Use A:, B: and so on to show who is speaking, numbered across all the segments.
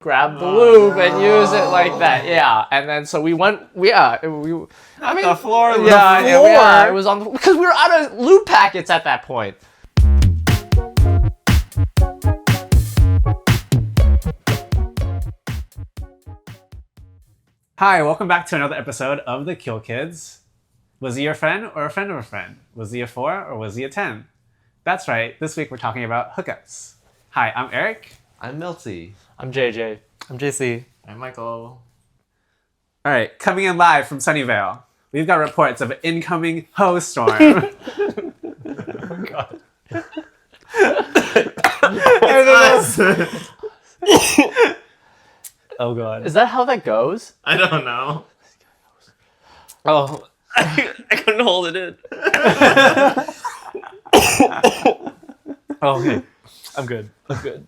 A: grab the lube and use it like that. Yeah, and then so we went. I mean,
B: the floor.
A: Yeah, it was on because we were out of lube packets at that point.
B: Hi, welcome back to another episode of the Cule Kids. Was he your friend or a friend of a friend? Was he a 4 or was he a 10? That's right, this week we're talking about hookups. Hi, I'm Eric.
C: I'm Milty.
A: I'm JJ.
D: I'm JC.
C: I'm Michael.
B: All right, coming in live from Sunnyvale, we've got reports of an incoming Heaux storm.
D: Oh, God. Oh, God.
A: Is that how that goes?
C: I don't know.
D: Oh, I couldn't hold it in. Oh, okay. I'm good.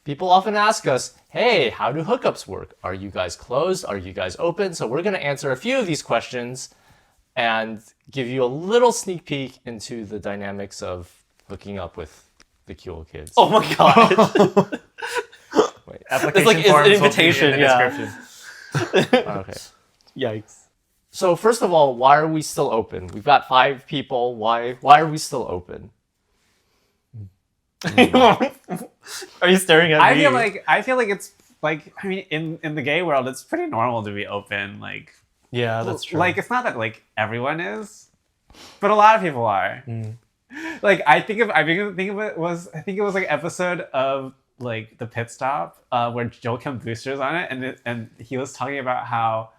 A: People often ask us, hey, how do hookups work? Are you guys closed? Are you guys open? So we're going to answer a few of these questions and give you a little sneak peek into the dynamics of hooking up with the Cule Kids.
D: Oh, my God.
A: Wait.
D: It's an invitation, yeah.
A: Okay.
D: Yikes.
A: So first of all, why are we still open? We've got 5 people. Why are we still open?
D: Are you staring at me?
B: I feel like it's like, I mean, in the gay world, it's pretty normal to be open. Like,
D: Yeah, that's true.
B: Like, it's not that like everyone is, but a lot of people are. Like, I think it was like episode of like the Pit Stop where Joe Kim Booster's on it, and he was talking about how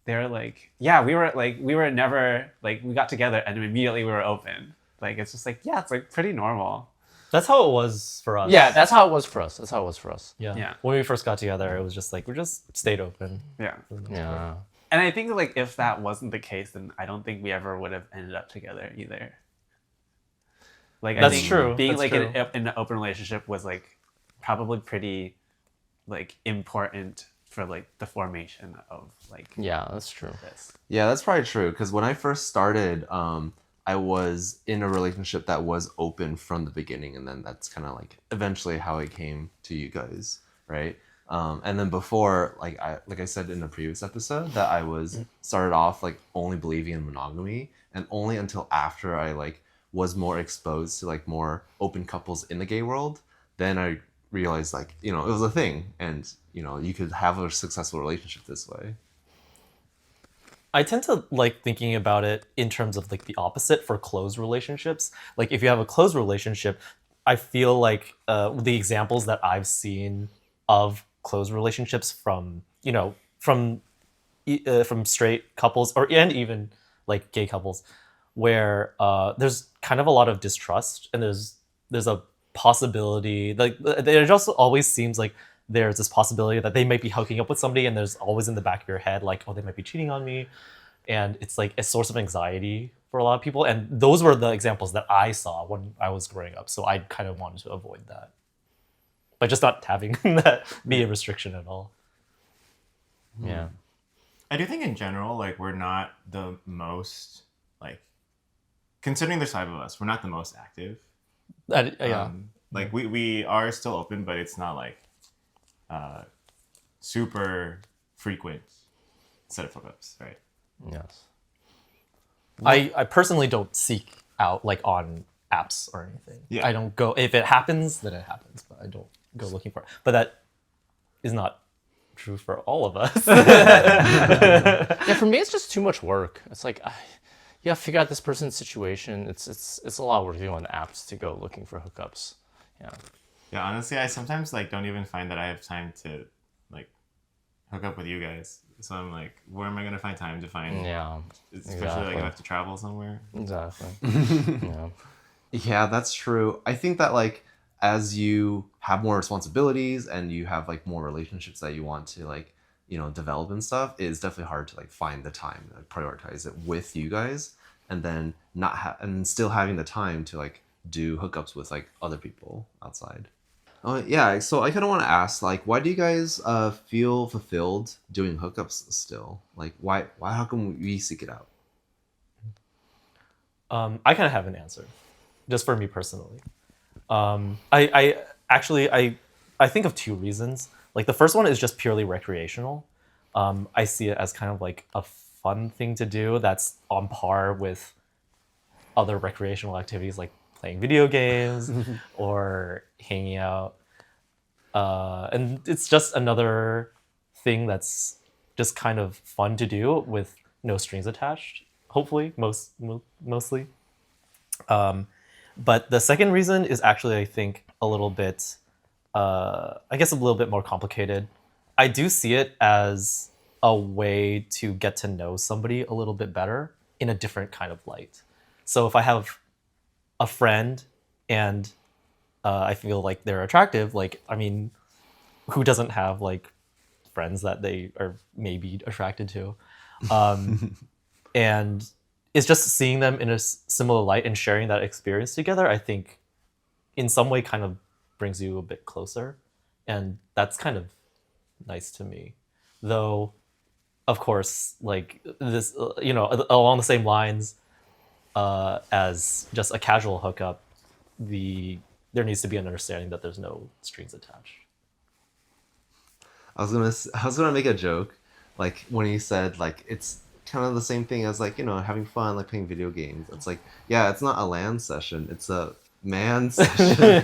B: they're like, yeah, we were never like, we got together and immediately we were open. Like, it's just like, yeah, it's like pretty normal.
D: That's how it was for us.
A: Yeah, that's how it was for us.
D: Yeah. When we first got together, it was just like, we just stayed open.
B: Yeah.
A: Yeah.
B: And I think like if that wasn't the case, then I don't think we ever would have ended up together either. Like, I
D: That's
B: think
D: true.
B: being
D: That's
B: like
D: true.
B: in an open relationship was like probably pretty like important for like the formation of like
A: Yeah, that's true.
B: this.
C: Yeah, that's probably true. Because when I first started, I was in a relationship that was open from the beginning, and then that's kind of like eventually how I came to you guys, right? And then before, like I said in the previous episode, that I was started off like only believing in monogamy, and only until after I like was more exposed to like more open couples in the gay world, then I realized like, you know, it was a thing, and you know, you could have a successful relationship this way.
D: I tend to like thinking about it in terms of like the opposite for closed relationships. Like if you have a closed relationship, I feel like the examples that I've seen of closed relationships from, you know, from straight couples and even like gay couples, where there's kind of a lot of distrust, and there's a possibility, like there just always seems like there's this possibility that they might be hooking up with somebody, and there's always in the back of your head like, oh, they might be cheating on me, and it's like a source of anxiety for a lot of people. And those were the examples that I saw when I was growing up, so I kind of wanted to avoid that by just not having that be a restriction at all.
A: Yeah.
E: I do think in general, like, we're not the most, like, considering there's 5 of us, we're not the most active.
D: Yeah.
E: Like, we are still open, but it's not, like, super frequent set of hookups, right?
A: Yes.
D: I personally don't seek out like on apps or anything.
E: Yeah.
D: I don't go, if it happens, then it happens, but I don't go looking for it. But that is not true for all of us.
A: Yeah, for me, it's just too much work. It's like, you have to figure out this person's situation. It's a lot of work to do on apps to go looking for hookups. Yeah.
E: Yeah, honestly, I sometimes, like, don't even find that I have time to, like, hook up with you guys. So I'm like, where am I going to find time to find?
A: Yeah.
E: Especially,
A: exactly.
E: like, if I have to travel somewhere.
A: Exactly. Yeah.
C: Yeah, that's true. I think that like as you have more responsibilities and you have like more relationships that you want to like, you know, develop and stuff, it's definitely hard to like find the time to like, prioritize it with you guys, and then and still having the time to like do hookups with like other people outside. Oh yeah, so I kind of want to ask, like, why do you guys feel fulfilled doing hookups still? Like, why? How come we seek it out?
D: I kind of have an answer, just for me personally. I I think of two reasons. Like the first one is just purely recreational. I see it as kind of like a fun thing to do that's on par with other recreational activities like playing video games or hanging out. And it's just another thing that's just kind of fun to do with no strings attached, hopefully, mostly. But the second reason is actually, I think, a little bit, I guess a little bit more complicated. I do see it as a way to get to know somebody a little bit better in a different kind of light. So if I have a friend and I feel like they're attractive, like, I mean, who doesn't have like friends that they are maybe attracted to? And it's just seeing them in a similar light and sharing that experience together, I think in some way kind of brings you a bit closer. And that's kind of nice to me. Though, of course, like this, along the same lines as just a casual hookup, there needs to be an understanding that there's no strings attached.
C: I was gonna make a joke, like when you said like it's kind of the same thing as like having fun, like playing video games. It's like, yeah, it's not a LAN session, it's a man session.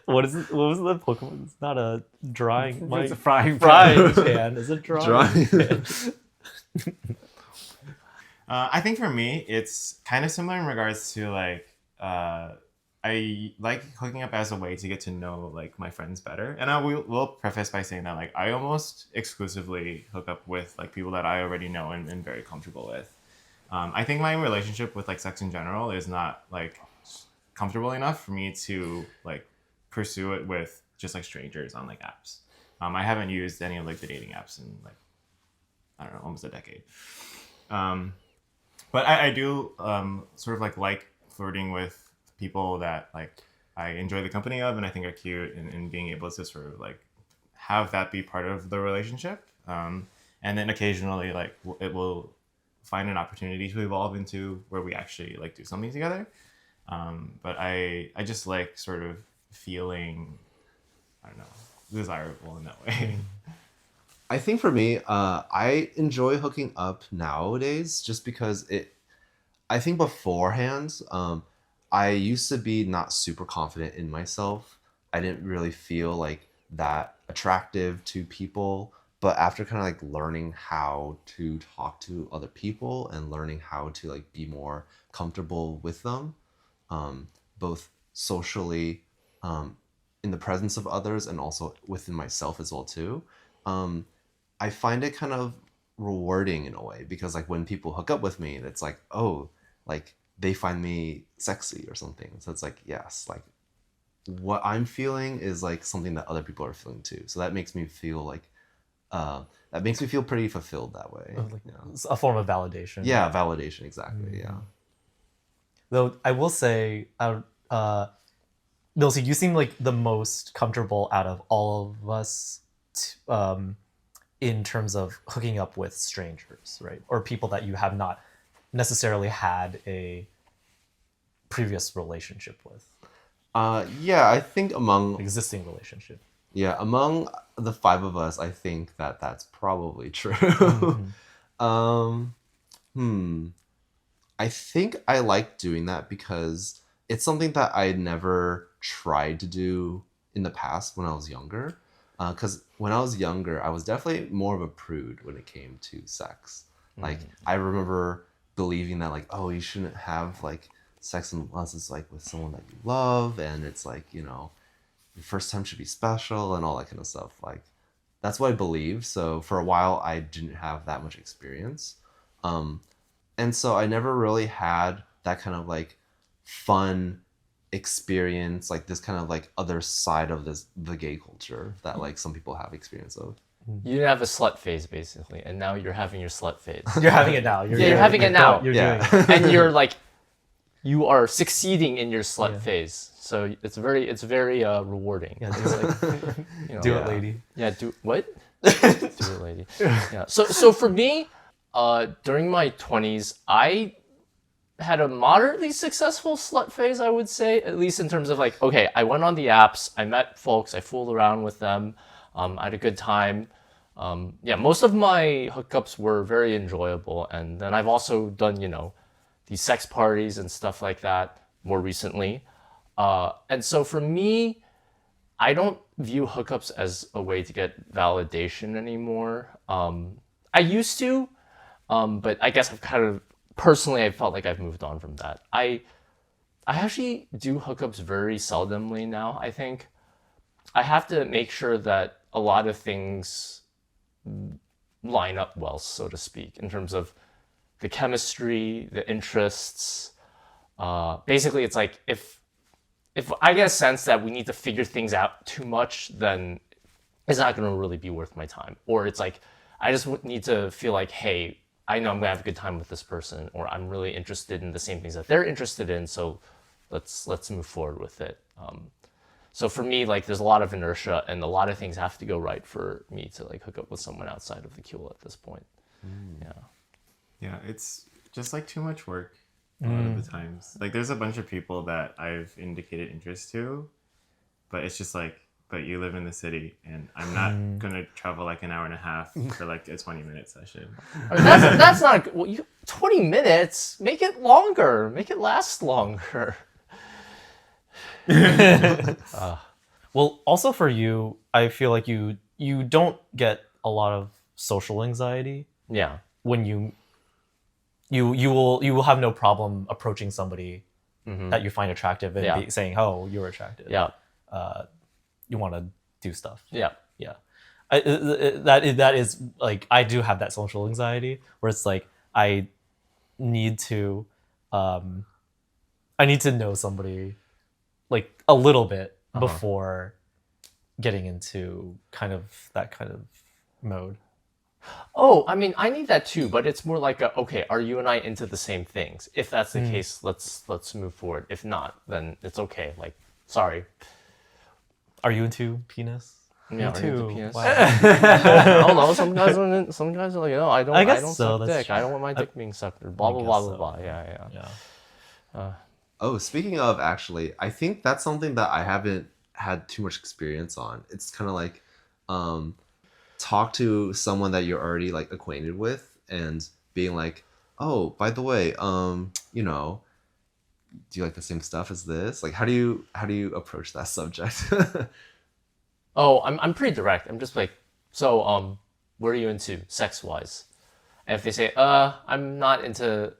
D: What was the Pokemon? It's not a drawing.
B: It's a frying
D: pan. Is it drawing pan?
E: I think for me, it's kind of similar in regards to like I like hooking up as a way to get to know like my friends better. And I will preface by saying that like I almost exclusively hook up with like people that I already know and very comfortable with. I think my relationship with like sex in general is not like comfortable enough for me to like pursue it with just like strangers on like apps. I haven't used any of like the dating apps in like, I don't know, almost a decade. But I do sort of like flirting with people that like I enjoy the company of and I think are cute, and being able to sort of like have that be part of the relationship. And then occasionally like it will find an opportunity to evolve into where we actually like do something together. But I just like sort of feeling, I don't know, desirable in that way.
C: I think for me, I enjoy hooking up nowadays just because I think beforehand, I used to be not super confident in myself. I didn't really feel like that attractive to people. But after kind of like learning how to talk to other people and learning how to like be more comfortable with them, both socially, in the presence of others and also within myself as well too, I find it kind of rewarding in a way, because like when people hook up with me, it's like, oh, like they find me sexy or something. So it's like, yes, like what I'm feeling is like something that other people are feeling too. So that makes me feel like pretty fulfilled that way.
D: Like, it's a form of validation.
C: Yeah, validation, exactly. Yeah.
D: Though I will say, Milsey, you seem like the most comfortable out of all of us in terms of hooking up with strangers, right? Or people that you have not necessarily had a previous relationship with.
C: Yeah, I think among
D: Existing relationship.
C: Yeah, among the five of us, I think that that's probably true. I think I like doing that because it's something that I never tried to do in the past when I was younger. Because when I was younger, I was definitely more of a prude when it came to sex. Like, I remember believing that, like, oh, you shouldn't have, like, sex unless it's, like, with someone that you love, and it's, like, your first time should be special and all that kind of stuff. Like, that's what I believe. So for a while, I didn't have that much experience. And so I never really had that kind of, like, fun experience, like this kind of like other side of the gay culture that like some people have experience of.
A: You didn't have a slut phase basically, and now you're having your slut phase.
D: You're having it now.
A: You're having it now.
D: You're
C: Yeah.
D: doing it.
A: And you're like, you are succeeding in your slut phase. So it's very rewarding.
D: Yeah,
A: It's like,
D: do
C: Yeah.
D: it, lady.
A: Yeah, do what? Do it, lady. Yeah. So for me, during my 20s, I had a moderately successful slut phase, I would say, at least in terms of like, okay, I went on the apps, I met folks, I fooled around with them, I had a good time. Yeah, most of my hookups were very enjoyable. And then I've also done, these sex parties and stuff like that more recently. And so for me, I don't view hookups as a way to get validation anymore. I used to, but I guess I've kind of personally, I felt like I've moved on from that. I actually do hookups very seldomly now. I think I have to make sure that a lot of things line up well, so to speak, in terms of the chemistry, the interests. Basically, it's like if I get a sense that we need to figure things out too much, then it's not going to really be worth my time. Or it's like I just need to feel like, hey, I know I'm gonna have a good time with this person, or I'm really interested in the same things that they're interested in, so let's move forward with it. So for me, like, there's a lot of inertia, and a lot of things have to go right for me to like hook up with someone outside of the Cule at this point.
E: Yeah, it's just like too much work a lot of the times. Like, there's a bunch of people that I've indicated interest to, but it's just like, but you live in the city, and I'm not gonna travel like an hour and a half for like a 20-minute session.
A: I mean, that's not well. 20 minutes. Make it longer. Make it last longer.
D: Well, also for you, I feel like you don't get a lot of social anxiety
A: Yeah.
D: when you will have no problem approaching somebody that you find attractive and saying, "Oh, you're attractive."
A: Yeah.
D: You want to do stuff.
A: Yeah.
D: Yeah. That is like, I do have that social anxiety where it's like I need to know somebody like a little bit before getting into that kind of mode.
A: Oh, I mean, I need that too, but it's more like okay, are you and I into the same things? If that's the case, let's move forward. If not, then it's okay. Like, sorry.
D: Are you into penis?
A: Yeah,
D: Me
A: are you into
D: too.
A: penis?
D: Wow.
A: I don't know. Some guys are like, no, I don't
D: so,
A: suck
D: that's
A: dick.
D: true.
A: I don't want my dick being sucked. Or blah blah
D: guess
A: blah
D: so.
A: blah blah. Yeah.
C: Oh, speaking of, actually, I think that's something that I haven't had too much experience on. It's kind of like talk to someone that you're already like acquainted with and being like, oh, by the way, do you like the same stuff as this? Like, how do you approach that subject?
A: Oh, I'm pretty direct. I'm just like, so what are you into sex wise? And if they say, I'm not into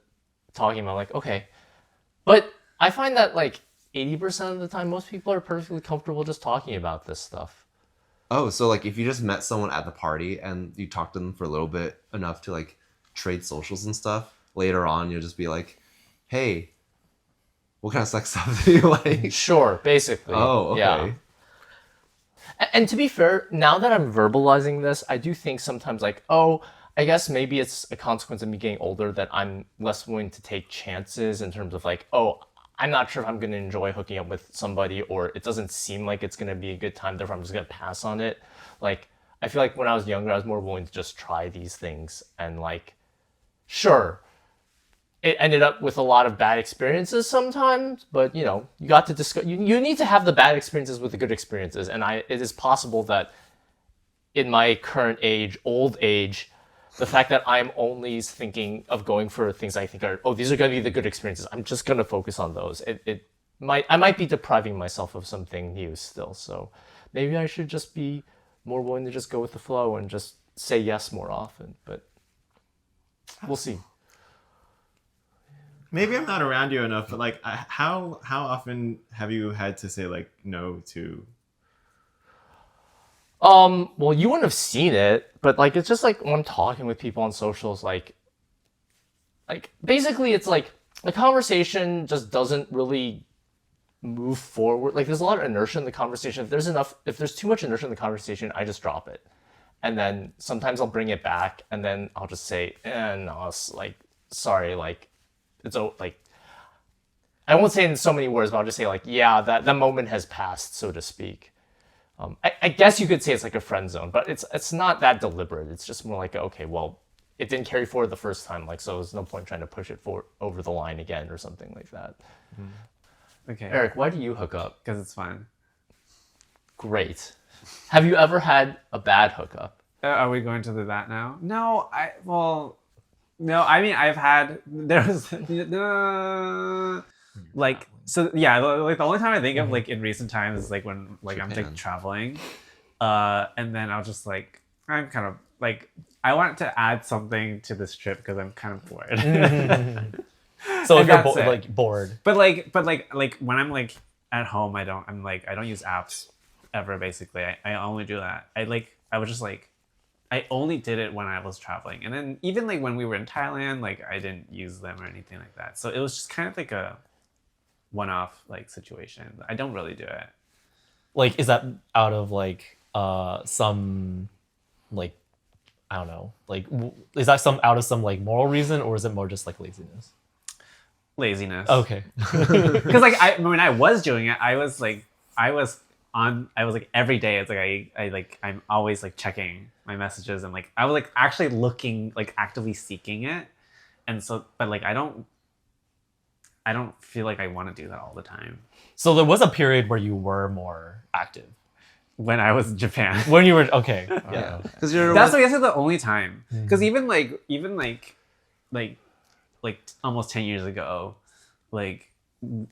A: talking about, like, okay. But I find that like 80% of the time, most people are perfectly comfortable just talking about this stuff.
C: Oh, so like if you just met someone at the party and you talked to them for a little bit, enough to like trade socials and stuff, later on you'll just be like, hey, what kind of sex stuff do you like?
A: Sure, basically.
C: Oh, okay.
A: Yeah. And to be fair, now that I'm verbalizing this, I do think sometimes like, oh, I guess maybe it's a consequence of me getting older that I'm less willing to take chances in terms of like, oh, I'm not sure if I'm going to enjoy hooking up with somebody, or it doesn't seem like it's going to be a good time, therefore I'm just going to pass on it. Like, I feel like when I was younger, I was more willing to just try these things. And like, sure, it ended up with a lot of bad experiences sometimes, but you got to discuss, you need to have the bad experiences with the good experiences. And it is possible that in my current age, old age, the fact that I'm only thinking of going for things I think are, oh, these are going to be the good experiences, I'm just going to focus on those. I might be depriving myself of something new still. So maybe I should just be more willing to just go with the flow and just say yes more often. But we'll see.
E: Maybe I'm not around you enough, but like, how often have you had to say like no to?
A: Well, you wouldn't have seen it, but like, it's just like when I'm talking with people on socials, like basically it's like the conversation just doesn't really move forward. Like, there's a lot of inertia in the conversation. If there's too much inertia in the conversation, I just drop it. And then sometimes I'll bring it back, and then I'll just say, no, it's like, sorry, like, it's like, I won't say it in so many words, but I'll just say like, yeah, that moment has passed, so to speak. I guess you could say it's like a friend zone, but it's not that deliberate. It's just more like, okay, well, it didn't carry forward the first time, like, so there's no point trying to push it over the line again or something like that.
B: Okay.
A: Eric, why do you hook up?
B: Because it's fun.
A: Great. Have you ever had a bad hookup?
B: Are we going to that now? No, no, I mean, I've had, there was, like, so yeah, like the only time I think of like in recent times is like when like I'm like
C: Japan.
B: traveling, and then I'll just like, I'm kind of like, I want to add something to this trip because I'm kind of bored.
D: So if
B: And
D: you're
B: that's it.
D: like bored.
B: But like when I'm like at home, I don't use apps ever. Basically, I only do that. I was just like, I only did it when I was traveling, and then even like when we were in Thailand, like I didn't use them or anything like that. So it was just kind of like a one-off like situation. I don't really do it.
D: Like, is that out of like some like, I don't know, like is that some out of some like moral reason, or is it more just like laziness?
B: Laziness.
D: Okay.
B: Because like when I was doing it, I was like every day. It's like I'm always like checking my messages, and like I was like actually looking, like actively seeking it, and so but like I don't feel like I want to do that all the time.
D: So there was a period where you were more active.
B: When I was in Japan,
D: When you were okay. Yeah.
C: Because you're
B: that's I guess the only time. Because even almost 10 years ago, like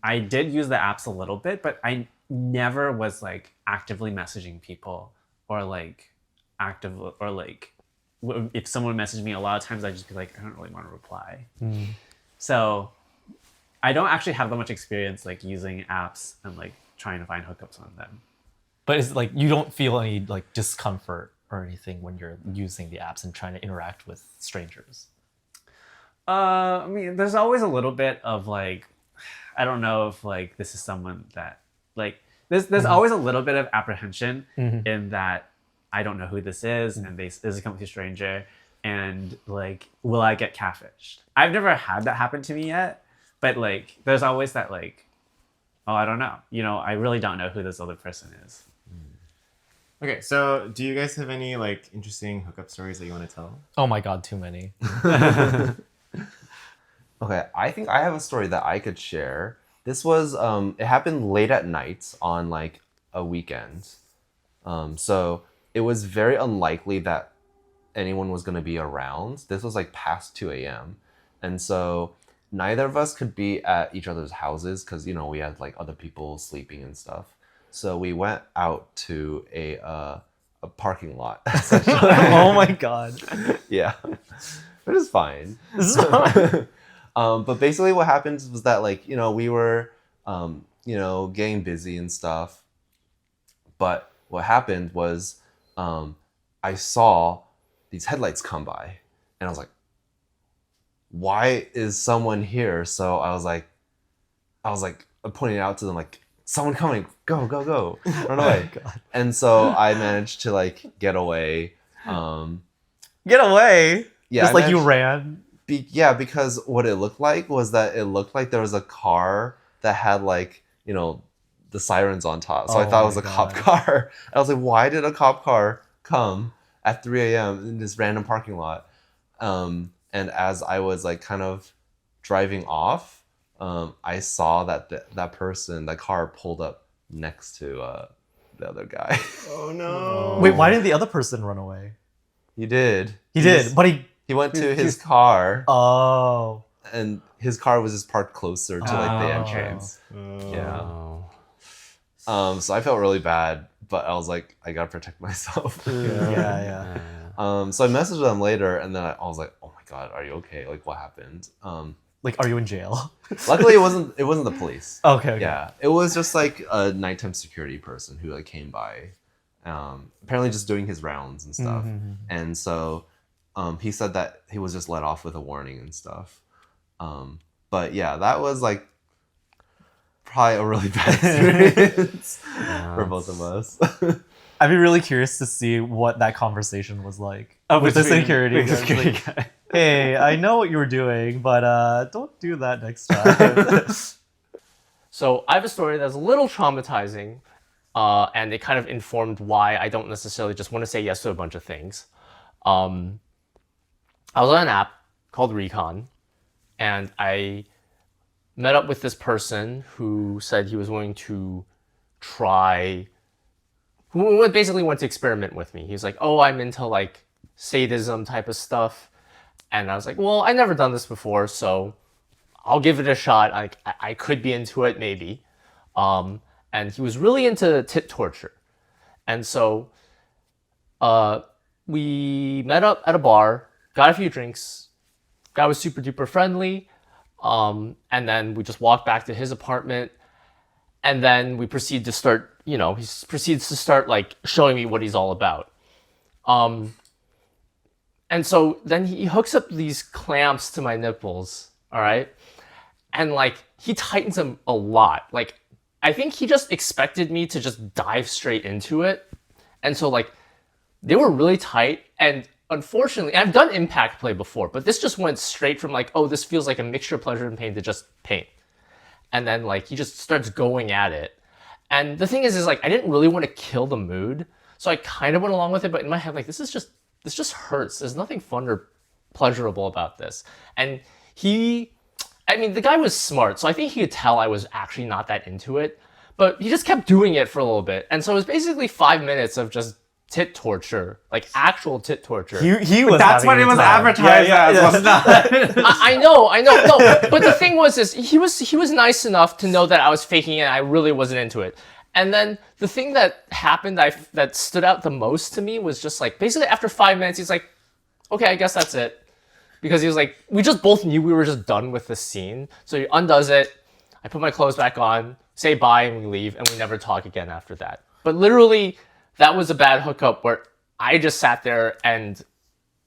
B: I did use the apps a little bit, but I never was like actively messaging people or like active or like if someone messaged me, a lot of times I'd just be like, I don't really want to reply. So I don't actually have that much experience like using apps and like trying to find hookups on them.
D: But it's like you don't feel any like discomfort or anything when you're using the apps and trying to interact with strangers.
B: I mean, there's always a little bit of like, I don't know if like this is someone that like there's always a little bit of apprehension in that I don't know who this is and this is a complete stranger, and like, will I get catfished? I've never had that happen to me yet, but like there's always that like, oh, I don't know, I really don't know who this other person is.
E: Okay, so do you guys have any like interesting hookup stories that you want to tell?
D: Oh my god, too many.
C: Okay, I think I have a story that I could share. This was it happened late at night on like a weekend. So it was very unlikely that anyone was going to be around. This was like past 2 a.m. And so neither of us could be at each other's houses because we had like other people sleeping and stuff. So we went out to a parking lot.
D: Oh my god.
C: Yeah, which is fine.
D: This is fine.
C: But basically what happened was that like, we were, getting busy and stuff. But what happened was I saw these headlights come by and I was like, why is someone here? So I was like pointing it out to them like, someone coming, go, go, go, run away. And so I managed to like get away.
D: Get away.
C: Yeah,
D: Just
C: I
D: like you
C: managed-
D: ran.
C: Because what it looked like was that it looked like there was a car that had like, the sirens on top. So I
D: Oh
C: thought it was
D: my
C: a cop
D: God.
C: car. I was like, why did a cop car come at 3 a.m. in this random parking lot? And as I was like kind of driving off, I saw that that car pulled up next to the other guy.
E: Oh no!
D: Wait, why didn't the other person run away?
C: He did.
D: He did, but he.
C: He went to his car,
D: Oh.
C: and his car was just parked closer to like the
D: Oh.
C: entrance. Yeah.
A: Oh.
C: So I felt really bad, but I was like, I gotta protect myself.
D: Yeah.
C: So I messaged them later, and then I was like, oh my god, are you okay? Like, what happened?
D: Like, are you in jail?
C: Luckily, it wasn't the police.
D: Okay.
C: Yeah, it was just like a nighttime security person who like came by, apparently just doing his rounds and stuff. And so he said that he was just let off with a warning and stuff. But yeah, that was like probably a really bad experience for both of us.
D: I'd be really curious to see what that conversation was like with the
B: between-
D: security.
B: with the
D: guard.
B: security
D: Like,
B: guy.
D: hey, I know what you were doing, but don't do that next time.
A: So I have a story that's a little traumatizing, and it kind of informed why I don't necessarily just want to say yes to a bunch of things. I was on an app called Recon, and I met up with this person who said he was willing to who basically wanted to experiment with me. He was like, oh, I'm into like sadism type of stuff. And I was like, well, I've never done this before, so I'll give it a shot. I could be into it, maybe. And he was really into tit torture. And so we met up at a bar, got a few drinks. Guy was super duper friendly. And then we just walked back to his apartment. And then we proceed to start, he proceeds to start like showing me what he's all about. And so then he hooks up these clamps to my nipples, all right? And like he tightens them a lot. Like I think he just expected me to just dive straight into it. And so like they were really tight, and unfortunately, I've done impact play before, but this just went straight from like, oh, this feels like a mixture of pleasure and pain to just pain. And then like he just starts going at it. And the thing is like I didn't really want to kill the mood, so I kind of went along with it, but in my head like this just hurts. There's nothing fun or pleasurable about this. And the guy was smart, so I think he could tell I was actually not that into it, but he just kept doing it for a little bit. And so it was basically 5 minutes of just tit torture, like actual tit torture.
D: He was.
B: That's what it was advertised as, was not.
A: I know. No, but the thing was, he was nice enough to know that I was faking it. And I really wasn't into it. And then the thing that happened that stood out the most to me was just like basically after 5 minutes, he's like, okay, I guess that's it, because he was like, we just both knew we were just done with the scene. So he undoes it. I put my clothes back on, say bye, and we leave, and we never talk again after that. But literally, that was a bad hookup where I just sat there and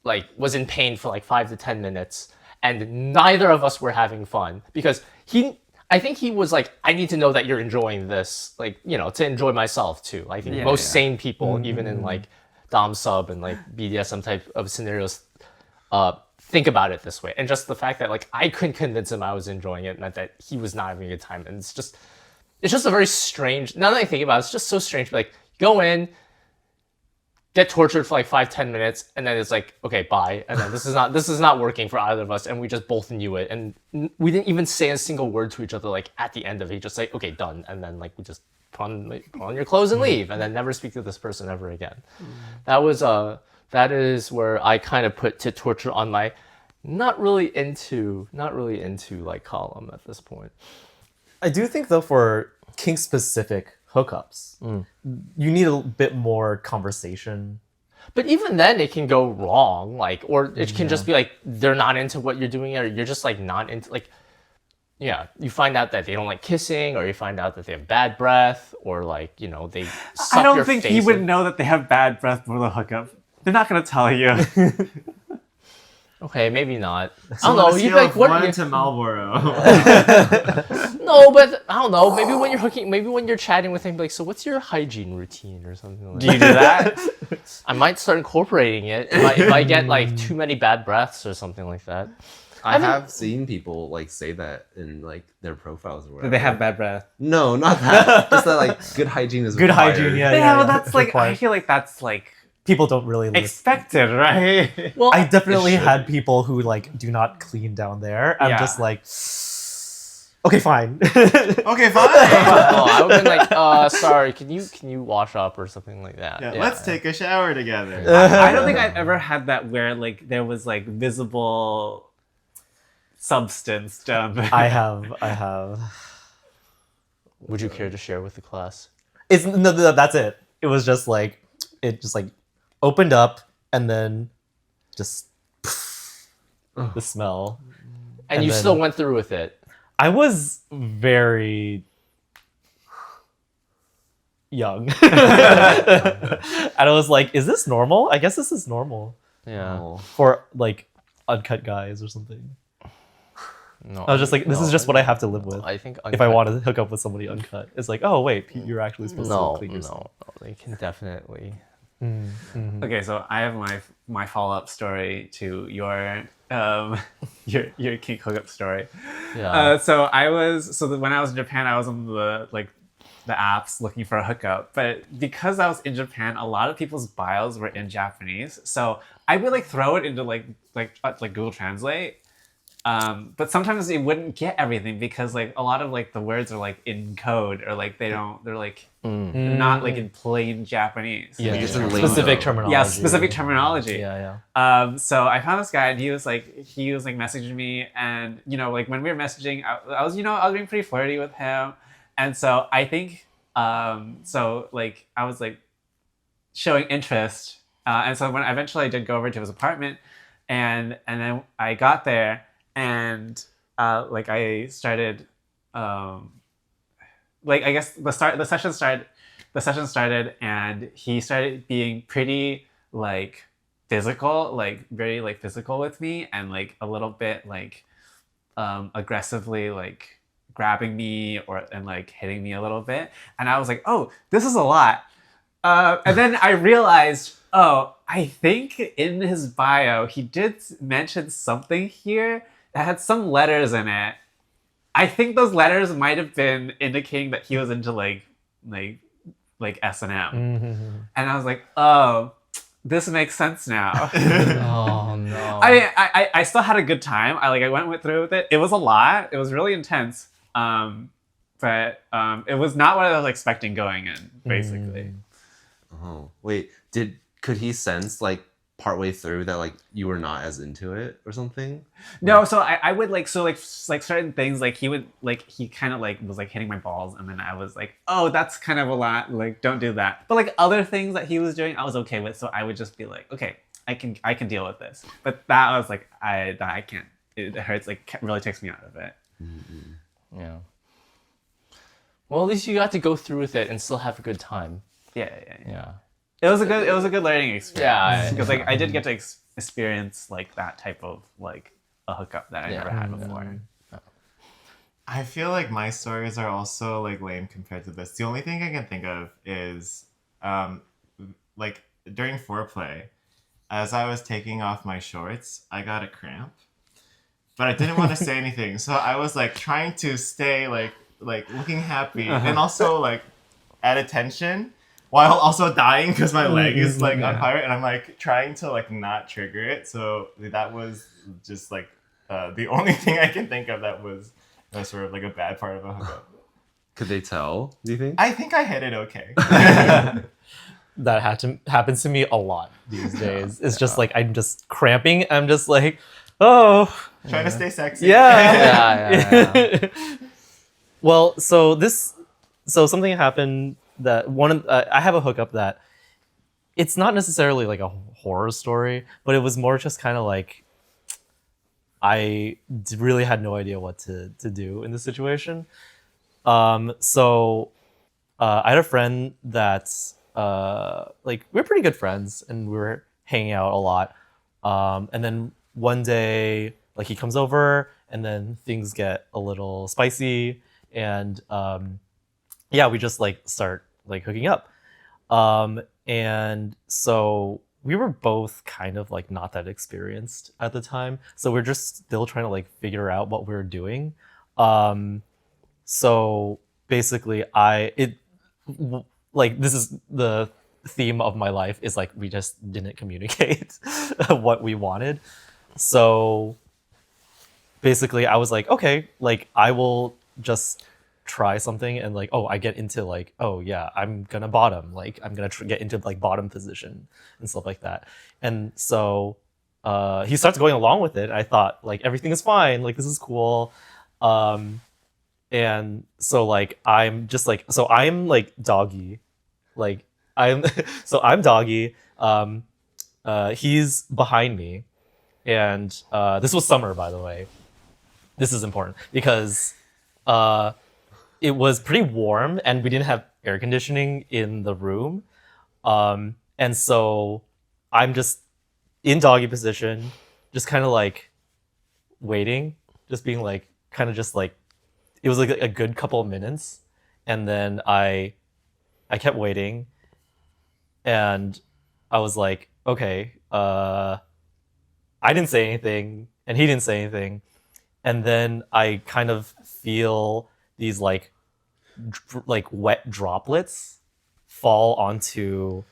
A: like was in pain for like 5 to 10 minutes, and neither of us were having fun because I think he was like, I need to know that you're enjoying this, like, to enjoy myself too. I think most sane people, even in like Dom sub and like BDSM type of scenarios, think about it this way. And just the fact that like I couldn't convince him I was enjoying it meant that he was not having a good time. And it's just a very strange, now that I think about it, it's just so strange. Like, go in, get tortured for like 5-10 minutes, and then it's like, okay, bye. And then this is not working for either of us, and we just both knew it. And we didn't even say a single word to each other like at the end of it. Just say, okay, done. And then like we just put on your clothes and leave, and then never speak to this person ever again. That is where I kind of put tit torture on my not really into like column at this point.
D: I do think though for kink specific hookups, you need a bit more conversation.
A: But even then it can go wrong, like, or it can just be like they're not into what you're doing, or you're just like not into, like, you find out that they don't like kissing, or you find out that they have bad breath, or like, they suck
B: I don't
A: your
B: think
A: face
B: he would
A: in.
B: know that they have bad breath for the hookup. They're not gonna tell you.
A: Okay, maybe not. I
E: So
A: don't know.
E: on a
A: You'd
E: scale
A: be like,
E: of
A: what?
E: 1 to Marlboro.
A: No, but I don't know. Maybe when you're chatting with him, like, so what's your hygiene routine or something like
B: Do you do that?
A: I might start incorporating it if I get like too many bad breaths or something like that.
C: I have seen people like say that in like their profiles or whatever.
B: Do they have bad breath?
C: No, not that. Just that like good hygiene is
D: Good
C: required.
D: hygiene, yeah.
B: Yeah, well, that's like, I
D: required.
B: feel like that's like
D: People don't really listen.
B: expected, right?
A: Well,
D: I definitely
C: should.
D: had people who like do not clean down there. I'm
B: Yeah.
D: just like, okay, fine.
E: Okay, fine.
A: I would have been like, sorry, can you wash up or something like that?
E: Yeah, let's take a shower together.
B: I don't think I've ever had that where like there was like visible substance done.
D: I have.
A: Would you care to share with the class?
D: No, that's it. It was just like, it just like opened up and then just the smell.
A: And you
D: then-
A: still went through with it.
D: I was very young. And I was like, is this normal? I guess this is normal
A: Yeah.
C: Oh.
D: for like uncut guys or something.
A: No.
D: I was just like, this is
A: no.
D: just what I have to live with.
A: I think
D: If I want to hook up with somebody uncut, it's like, oh wait, you're actually supposed to clean yourself.
A: No, they can definitely.
B: Okay, so I have my follow up story to your kink hookup story.
A: Yeah.
B: So when I was in Japan, I was on the like the apps looking for a hookup. But because I was in Japan, a lot of people's bios were in Japanese, so I would like throw it into like Google Translate. But sometimes it wouldn't get everything because like a lot of like the words are like in code or like they're like not like in plain Japanese.
D: Yeah,
C: just
D: yeah.
C: in lingo.
D: Specific terminology.
B: Yeah, specific terminology.
D: Yeah.
B: So I found this guy and he was like messaging me, and you know, like when we were messaging, I was being pretty flirty with him, and so I think so like I was like showing interest, and so when eventually I did go over to his apartment, and then I got there and like I started like I guess the session started and he started being pretty like physical, like very like physical with me, and like a little bit like aggressively like grabbing me and like hitting me a little bit, and I was like, oh, this is a lot. And then I realized, oh, I think in his bio he did mention something here that had some letters in it. I think those letters might have been indicating that he was into like S&M. And I was like, oh, this makes sense now.
A: Oh no.
B: I still had a good time. I went through with it. It was a lot. It was really intense. But it was not what I was expecting going in, basically.
C: Oh, wait. Could he sense like partway through that like you were not as into it or something?
B: No, so I would like certain things like he kind of like was like hitting my balls, and then I was like, oh, that's kind of a lot, like don't do that. But like other things that he was doing I was okay with, so I would just be like, okay, I can deal with this. But that I was like, I can't. It hurts, like really takes me out of it.
A: Yeah. Well, at least you got to go through with it and still have a good time.
B: Yeah. It was a good learning experience.
A: Yeah,
B: because like I did get to experience like that type of like a hookup that I never had before.
E: I feel like my stories are also like lame compared to this. The only thing I can think of is like during foreplay, as I was taking off my shorts, I got a cramp. But I didn't want to say anything. So I was like trying to stay like looking happy and also like at attention while also dying because my leg is like on fire, and I'm like trying to like not trigger it. So that was just like the only thing I can think of that was sort of like a bad part of a hookup.
C: Could they tell, do you think?
E: I think I hit it okay.
D: That happens to me a lot these days. It's just like I'm just cramping. I'm just like, oh.
E: Trying to stay sexy.
D: Yeah. Well, so something happened that I have a hookup that it's not necessarily like a horror story, but it was more just kind of like I really had no idea what to do in this situation. So I had a friend that's like we're pretty good friends and we were hanging out a lot. And then one day, like he comes over and then things get a little spicy, and we just like start like hooking up. And so we were both kind of like not that experienced at the time, so we're just still trying to like figure out what we're doing. So basically this is the theme of my life, is like we just didn't communicate what we wanted. So basically I was like, okay, like I will just try something, and like, oh, I get into like, oh yeah, I'm gonna bottom, like I'm gonna get into like bottom position and stuff like that. And so he starts going along with it. I thought like everything is fine, like this is cool. And so like I'm just like, so I'm like doggy, like I'm I'm doggy. He's behind me, and this was summer, by the way. This is important because it was pretty warm and we didn't have air conditioning in the room. And so I'm just in doggy position, just kind of like waiting, just being like, kind of just like, it was like a good couple of minutes. And then I kept waiting, and I was like, okay, I didn't say anything and he didn't say anything. And then I kind of feel these like like wet droplets fall onto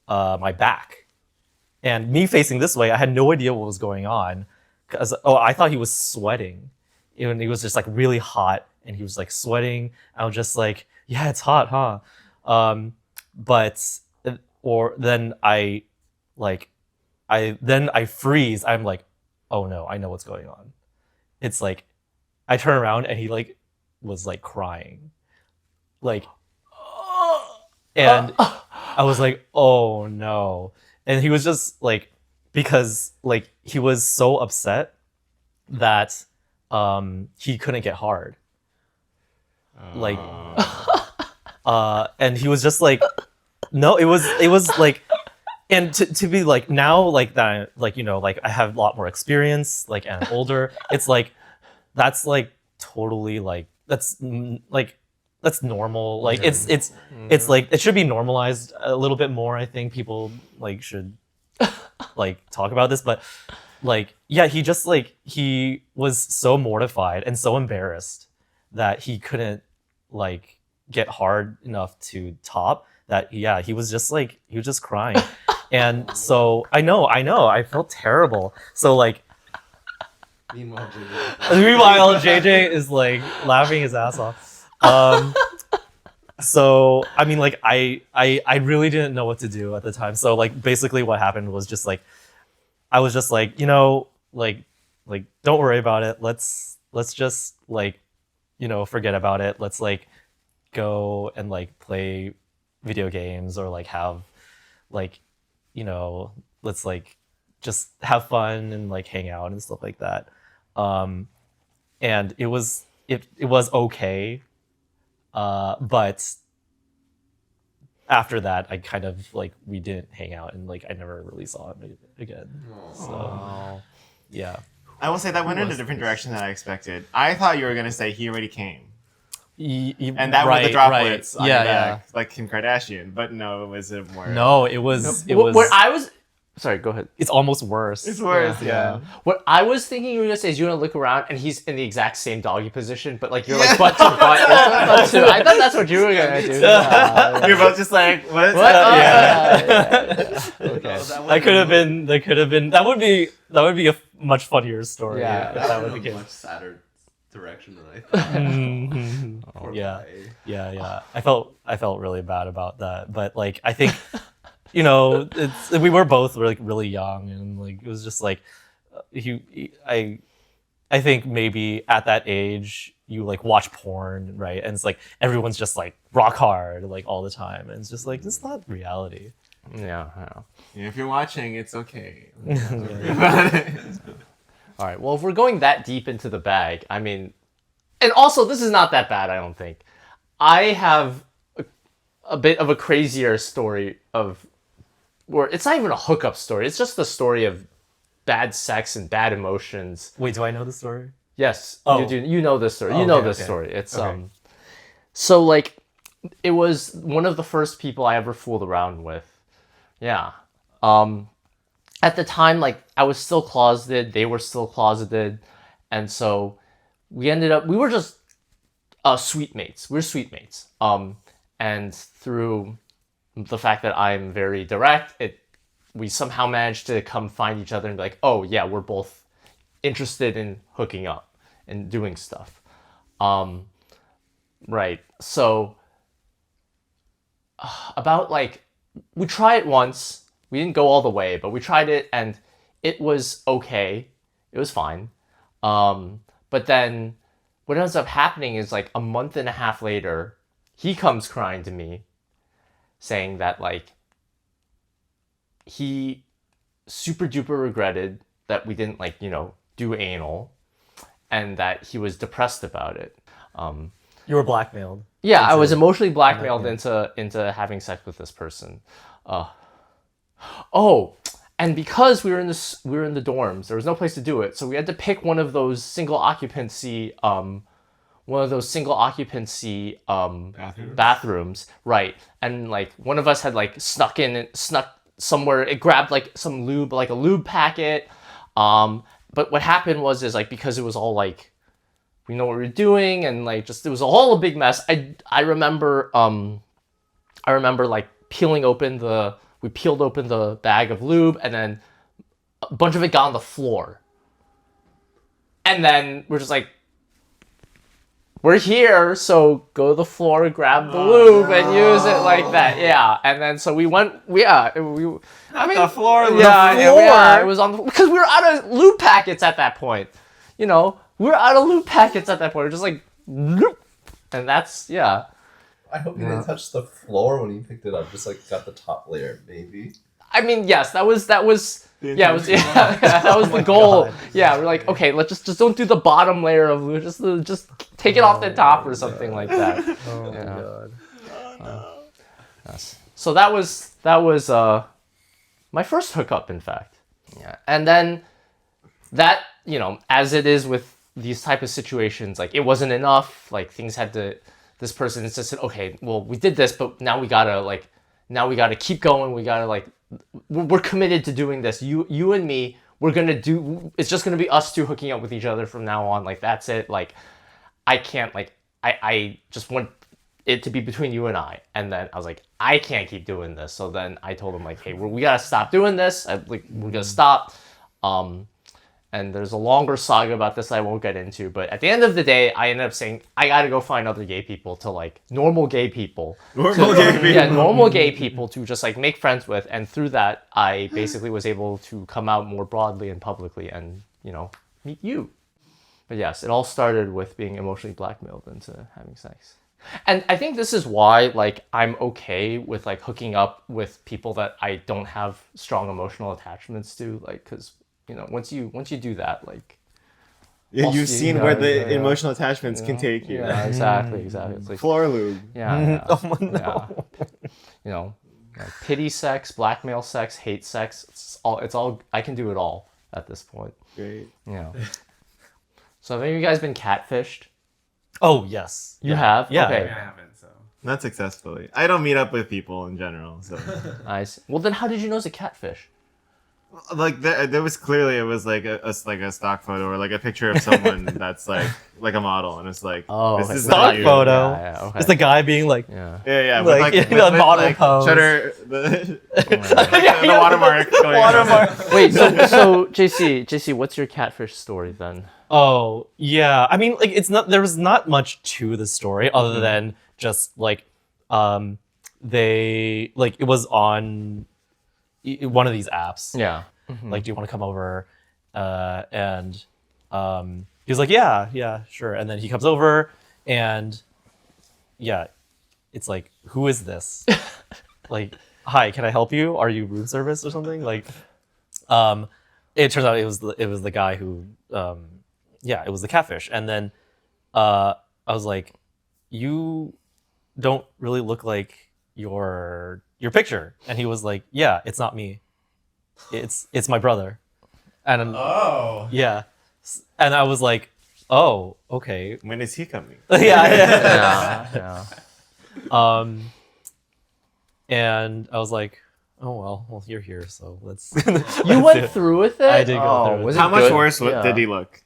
D: my back. And me facing this way, I had no idea what was going on. Because I thought he was sweating. And he was just like really hot and he was like sweating. I was just like, yeah, it's hot, huh? Then I freeze. I'm like, oh no, I know what's going on. It's like I turn around and he like was like crying. Like and I was like, oh no. And he was just like, because like he was so upset that he couldn't get hard. Like and he was just like, no, it was like, and to be like now like that, like, you know, like I have a lot more experience, like, and I'm older, it's like that's like totally like that's normal. Like it's like it should be normalized a little bit more. I think people like should like talk about this, but like yeah, he just like he was so mortified and so embarrassed that he couldn't like get hard enough to top that. Yeah, he was just crying. And so I know I felt terrible. So like
C: Meanwhile,
D: JJ is like laughing his ass off. So I mean, like I really didn't know what to do at the time. So like basically what happened was just like I was just like, you know, like don't worry about it. Let's just like, you know, forget about it. Let's like go and like play video games or like have like, you know, let's like just have fun and like hang out and stuff like that. And it was okay. But after that, I kind of like we didn't hang out and like I never really saw him again. So yeah.
E: I will say that went in a different direction than I expected. I thought you were gonna say he already came, and that was the droplets on your back, like Kim Kardashian. But no, it was a more.
D: No, it was.
A: What I was. Sorry, go ahead.
D: It's almost worse.
E: It's worse, yeah.
A: What I was thinking you were gonna say is you're gonna look around and he's in the exact same doggy position, but like you're like butt to butt. Butt to, I thought that's what you were gonna do.
E: You're both just like, what?
A: What?
D: Okay. That could have been. That would be a much funnier story.
A: Yeah.
D: If that would be
C: a
D: the
C: much
D: case.
C: sadder direction than I thought. Poor guy.
D: Yeah. I felt really bad about that, but like I think. You know, we were both like really young, and like it was just like I think maybe at that age you like watch porn, right? And it's like everyone's just like rock hard like all the time, and it's just like it's not reality.
A: Yeah.
E: If you're watching, it's okay.
A: All right. Well, if we're going that deep into the bag, I mean, and also this is not that bad. I don't think. I have a bit of a crazier story of. Or it's not even a hookup story. It's just the story of bad sex and bad emotions.
D: Wait, do I know the story?
A: Yes,
D: Oh.
A: you do. You know this story.
D: Oh,
A: you know
D: okay,
A: this
D: okay.
A: story. It's
D: Okay.
A: So like, it was one of the first people I ever fooled around with. Yeah. At the time, like I was still closeted. They were still closeted, and so we were just sweet mates. We're sweet mates. And through the fact that I'm very direct, we somehow managed to come find each other and be like, oh yeah, we're both interested in hooking up and doing stuff. Right. So about like, we tried it once. We didn't go all the way, but we tried it and it was okay. It was fine. But then what ends up happening is like a month and a half later, he comes crying to me saying that like he super duper regretted that we didn't like, you know, do anal and that he was depressed about it.
D: You were blackmailed.
A: Yeah, I was emotionally blackmailed into having sex with this person. And because we were in the dorms, there was no place to do it, so we had to pick one of those single occupancy bathrooms, right? And like one of us had like snuck somewhere. It grabbed like some lube, like a lube packet. But what happened was like because it was all like we know what we were doing, and like just it was a whole big mess. I remember like peeled open the bag of lube, and then a bunch of it got on the floor. And then we're just like, we're here, so go to the floor, grab the lube, and use it like that. Yeah, and then so we went. I mean,
B: The floor.
A: yeah, it was on because we were out of lube packets at that point. You know, we were out of lube packets at that point. We're just like, loop, and that's yeah.
C: I hope you didn't touch the floor when you picked it up. Just like got the top layer, maybe.
A: I mean, yes, that was that was the goal.
D: God.
A: Yeah, we're like, okay, let's just don't do the bottom layer of lube. Just take it off the top or something like that.
D: Oh my
A: Yeah.
D: god.
A: Yes. So that was my first hookup, in fact. Yeah, and then that, you know, as it is with these type of situations, like it wasn't enough. Like things had to. This person insisted, okay, well, we did this, but now we gotta keep going. We gotta like, we're committed to doing this. You and me, we're gonna do. It's just gonna be us two hooking up with each other from now on. Like that's it. Like, I can't like, I just want it to be between you and I. And then I was like, I can't keep doing this. So then I told him like, hey, we gotta stop doing this. We're gonna stop. And there's a longer saga about this I won't get into, but at the end of the day, I ended up saying, I gotta go find other gay people to like, normal gay people. Yeah, normal gay people to just like make friends with, and through that, I basically was able to come out more broadly and publicly and, you know, meet you. But yes, it all started with being emotionally blackmailed into having sex. And I think this is why, like, I'm okay with like hooking up with people that I don't have strong emotional attachments to, like, because you know, once you do that, like,
E: You've seen where the
A: yeah.
E: emotional attachments can take you.
A: Yeah, exactly. It's like,
E: Floor lube.
A: yeah.
D: Oh no.
A: You know, like pity sex, blackmail sex, hate sex. It's all. I can do it all at this point.
E: Great.
A: You know. So have any of you guys been catfished?
D: Oh yes.
A: You have.
D: Yeah.
A: Okay.
B: I haven't, so.
E: Not successfully. I don't meet up with people in general, so
A: Nice. Well, then how did you know it's a catfish?
E: like there was clearly it was like a stock photo or like a picture of someone that's like a model, and it's like,
A: Oh,
E: this
A: okay.
E: is
D: Stock
E: not you.
D: photo.
A: Yeah, okay.
D: It's the guy being like,
A: Yeah.
E: Yeah,
D: Like, in a model pose.
E: Shutter, the watermark. Going
D: watermark.
A: Wait. So JC, what's your catfish story then?
D: Oh yeah, I mean, like there was not much to the story other than just like, they like it was on one of these apps.
A: Yeah.
D: Like, do you want to come over? And he was like, yeah, sure. And then he comes over, and yeah, it's like, who is this? Like, hi, can I help you? Are you room service or something? Like, it turns out it was the guy who, it was the catfish. And then I was like, you don't really look like your picture. And he was like, yeah, it's not me. It's my brother. And yeah. And I was like, oh, okay.
E: When is he coming?
A: Yeah.
D: And I was like, oh well, you're here, so let's.
A: You went through with it?
D: I did go through with
A: was
D: it.
A: it
E: How much
A: good?
E: worse
A: Yeah.
E: did he look?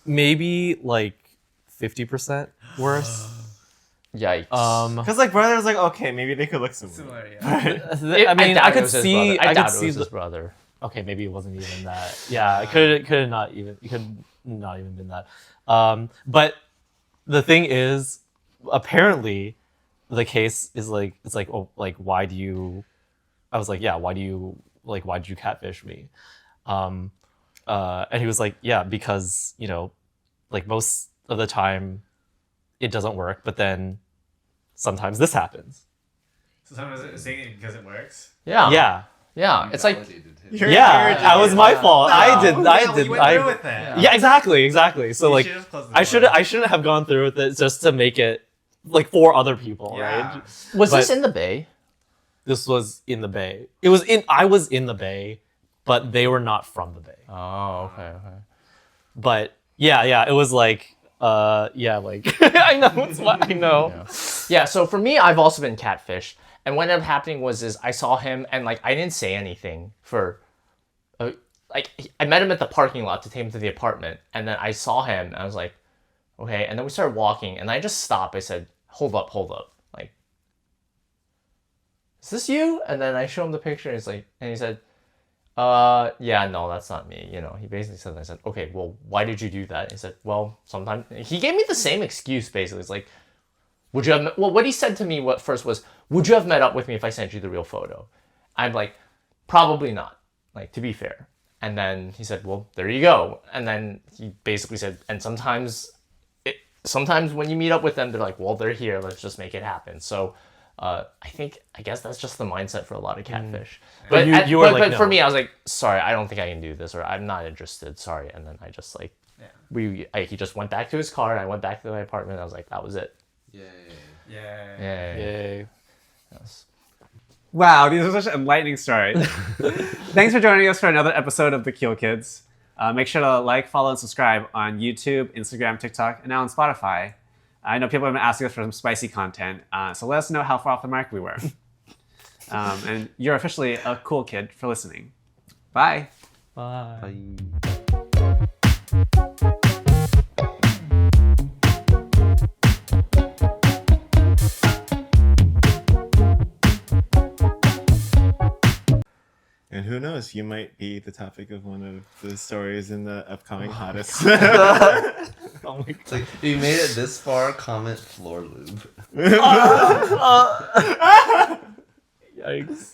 D: Maybe like 50% worse.
A: Yikes.
E: Because like brother was like, okay, maybe they could look similar.
B: Similar, yeah.
D: I mean,
A: doubt
D: I
A: it
D: could
A: was his
D: see.
A: brother.
D: I
A: doubt
D: could
A: it
D: see
A: was
D: the.
A: his brother.
D: Okay, maybe it wasn't even that. Yeah, it could not even been that. But the thing is, apparently, the case is like, it's like, oh, like, why do you? I was like, yeah, why did you catfish me? And he was like, yeah, because, you know, like most of the time, it doesn't work, but then sometimes this happens.
B: So someone was saying it because it works?
A: Yeah.
D: Yeah.
A: Yeah. It's like
D: Yeah, that was my fault. I did.
B: You went through with that.
D: Yeah, exactly. So
B: You
D: like,
B: should've closed the
D: I shouldn't have gone through with it just to make it like for other people,
B: Yeah.
D: right?
A: was
D: But-
A: this in the Bay?
D: This was in the Bay. I was in the Bay, but they were not from the Bay.
A: Oh, okay.
D: But yeah, it was like, like I know, it's what I know.
A: Yeah, so for me, I've also been catfished. And what ended up happening was I saw him and like I didn't say anything for I met him at the parking lot to take him to the apartment, and then I saw him, and I was like, okay. And then we started walking, and I just stopped. I said, hold up. Like, is this you? And then I show him the picture, and he said, yeah, no, that's not me. You know, he basically said that. I said, okay, well, why did you do that? He said, well, sometimes, he gave me the same excuse, basically. It's like, would you have, well, what he said to me first was, would you have met up with me if I sent you the real photo? I'm like, probably not, like, to be fair. And then he said, well, there you go. And then he basically said, and sometimes when you meet up with them, they're like, well, they're here, let's just make it happen. So I guess that's just the mindset for a lot of catfish. But
D: you were like,
A: but for
D: no.
A: me, I was like, sorry, I don't think I can do this, or I'm not interested, sorry. And then I just like, he just went back to his car, and I went back to my apartment, and I was like, that was it.
B: Yeah.
D: Yay.
A: Yes.
B: Wow, these are such enlightening stories. Thanks for joining us for another episode of the Cule Kids. Make sure to like, follow, and subscribe on YouTube, Instagram, TikTok, and now on Spotify. I know people have been asking us for some spicy content, so let us know how far off the mark we were. And you're officially a cool kid for listening. Bye.
D: Bye.
E: And who knows, you might be the topic of one of the stories in the upcoming hottest.
D: Oh my
C: It's like, if you made it this far, comment floor lube.
D: Yikes.